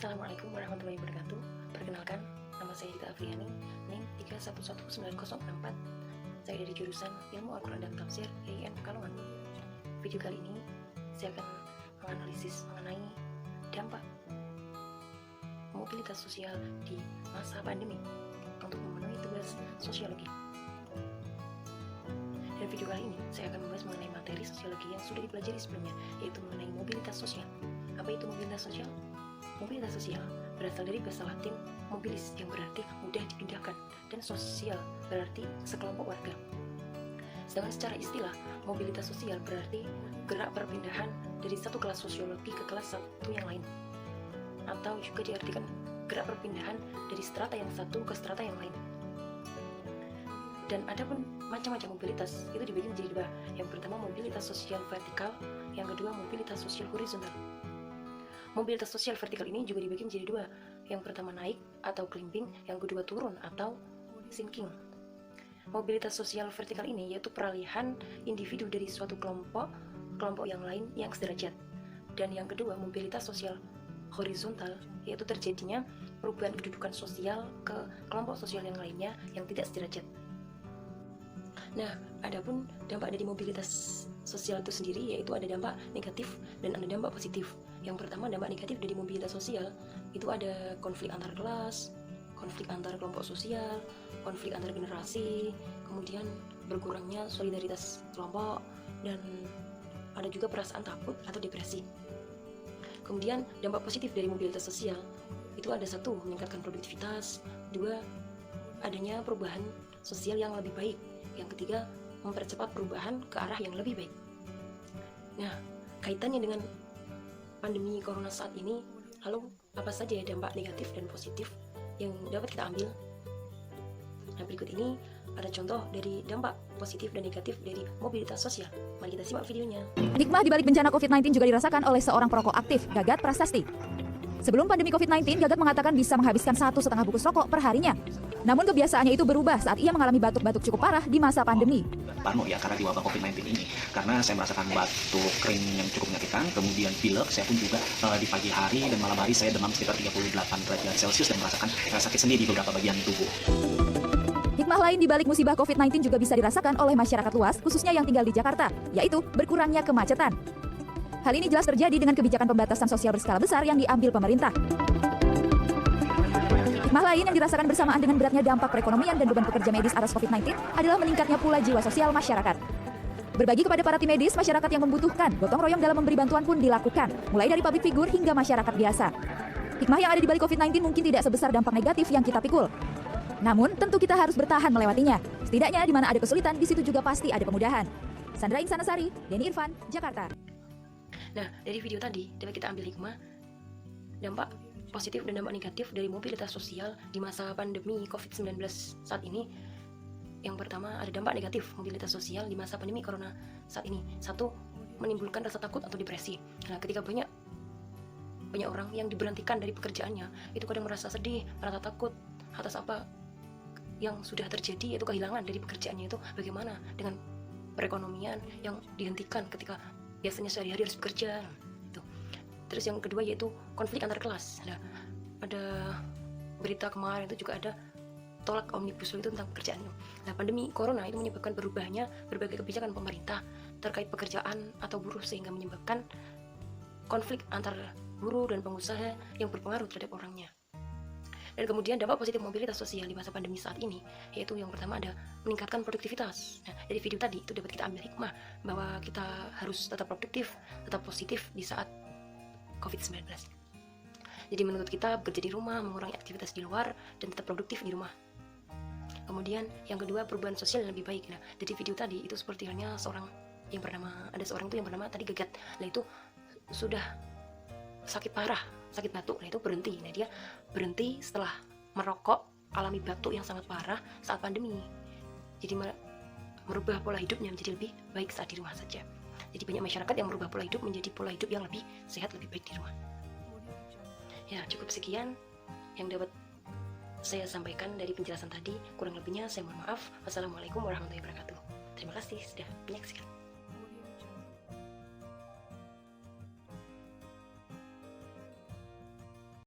Assalamualaikum warahmatullahi wabarakatuh. Perkenalkan, nama saya Dita Afriani, NIM 3119064. Saya dari jurusan Ilmu Al-Quran dan Tafsir IAIN Pekalongan. Video kali ini saya akan menganalisis mengenai dampak mobilitas sosial di masa pandemi untuk memenuhi tugas sosiologi. Dalam video kali ini saya akan membahas mengenai materi sosiologi yang sudah dipelajari sebelumnya, yaitu mengenai mobilitas sosial. Apa itu mobilitas sosial? Mobilitas sosial berasal dari bahasa Latin mobilis yang berarti mudah dipindahkan, dan sosial berarti sekelompok warga. Sedangkan secara istilah, mobilitas sosial berarti gerak perpindahan dari satu kelas sosiologi ke kelas satu yang lain, atau juga diartikan gerak perpindahan dari strata yang satu ke strata yang lain. Dan ada pun macam-macam mobilitas itu dibagi menjadi dua. Yang pertama mobilitas sosial vertikal, yang kedua mobilitas sosial horizontal. Mobilitas sosial vertikal ini juga dibagi menjadi dua. Yang pertama naik atau climbing, yang kedua turun atau sinking. Mobilitas sosial vertikal ini yaitu peralihan individu dari suatu kelompok yang lain yang sederajat. Dan yang kedua mobilitas sosial horizontal yaitu terjadinya perubahan kedudukan sosial ke kelompok sosial yang lainnya yang tidak sederajat. Nah, adapun dampak dari mobilitas sosial itu sendiri yaitu ada dampak negatif dan ada dampak positif. Yang pertama, dampak negatif dari mobilitas sosial itu ada konflik antar kelas, konflik antar kelompok sosial, konflik antar generasi, kemudian berkurangnya solidaritas kelompok, dan ada juga perasaan takut atau depresi. Kemudian dampak positif dari mobilitas sosial itu ada satu, meningkatkan produktivitas, dua, adanya perubahan sosial yang lebih baik, yang ketiga, mempercepat perubahan ke arah yang lebih baik. Nah, kaitannya dengan pandemi corona saat ini, lalu apa saja ya dampak negatif dan positif yang dapat kita ambil? Nah, berikut ini ada contoh dari dampak positif dan negatif dari mobilitas sosial. Mari kita simak videonya. Hikmah di balik bencana COVID-19 juga dirasakan oleh seorang perokok aktif, Gagat Prasasti. Sebelum pandemi COVID-19, Gagat mengatakan bisa menghabiskan 1,5 bungkus rokok per harinya. Namun kebiasaannya itu berubah saat ia mengalami batuk-batuk cukup parah di masa pandemi. Parno ya, karena di wabah COVID-19 ini, karena saya merasakan batuk kering yang cukup menyakitkan, kemudian pilek, saya pun juga di pagi hari dan malam hari saya demam sekitar 38 derajat Celcius dan merasakan sakit sendi di beberapa bagian tubuh. Hikmah lain di balik musibah COVID-19 juga bisa dirasakan oleh masyarakat luas, khususnya yang tinggal di Jakarta, yaitu berkurangnya kemacetan. Hal ini jelas terjadi dengan kebijakan pembatasan sosial berskala besar yang diambil pemerintah. Hikmah lain yang dirasakan bersamaan dengan beratnya dampak perekonomian dan beban pekerja medis atas COVID-19 adalah meningkatnya pula jiwa sosial masyarakat. Berbagi kepada para tim medis, masyarakat yang membutuhkan, gotong royong dalam memberi bantuan pun dilakukan, mulai dari public figure hingga masyarakat biasa. Hikmah yang ada di balik COVID-19 mungkin tidak sebesar dampak negatif yang kita pikul. Namun, tentu kita harus bertahan melewatinya. Setidaknya di mana ada kesulitan, di situ juga pasti ada kemudahan. Sandra Insanasari, Denny Irfan, Jakarta. Nah, dari video tadi dapat kita ambil hikmah dampak positif dan dampak negatif dari mobilitas sosial di masa pandemi COVID-19 saat ini. Yang pertama, ada dampak negatif mobilitas sosial di masa pandemi corona saat ini. Satu, menimbulkan rasa takut atau depresi. Nah, ketika banyak orang yang diberhentikan dari pekerjaannya, itu kadang merasa sedih, merasa takut atas apa yang sudah terjadi, yaitu kehilangan dari pekerjaannya. Itu bagaimana dengan perekonomian yang dihentikan ketika biasanya sehari-hari harus bekerja. Terus yang kedua yaitu konflik antar kelas. Nah, ada berita kemarin itu juga ada tolak omnibus law itu tentang pekerjaan. Nah, pandemi corona itu menyebabkan berubahnya berbagai kebijakan pemerintah terkait pekerjaan atau buruh, sehingga menyebabkan konflik antar buruh dan pengusaha yang berpengaruh terhadap orangnya. Dan kemudian dampak positif mobilitas sosial di masa pandemi saat ini yaitu yang pertama ada meningkatkan produktivitas. Nah, dari video tadi itu dapat kita ambil hikmah bahwa kita harus tetap produktif, tetap positif di saat COVID-19. Jadi menurut kita bekerja di rumah, mengurangi aktivitas di luar, dan tetap produktif di rumah. Kemudian yang kedua perubahan sosial yang lebih baik. Nah, dari video tadi itu seperti halnya ada seorang yang bernama tadi Gagat. Nah, itu sudah sakit parah, sakit batuk. Nah, itu berhenti. Nah, dia berhenti setelah merokok, alami batuk yang sangat parah saat pandemi. Jadi merubah pola hidupnya menjadi lebih baik saat di rumah saja. Jadi banyak masyarakat yang merubah pola hidup menjadi pola hidup yang lebih sehat, lebih baik di rumah. Ya, cukup sekian yang dapat saya sampaikan dari penjelasan tadi. Kurang lebihnya saya mohon maaf. Wassalamualaikum warahmatullahi wabarakatuh. Terima kasih sudah menyaksikan.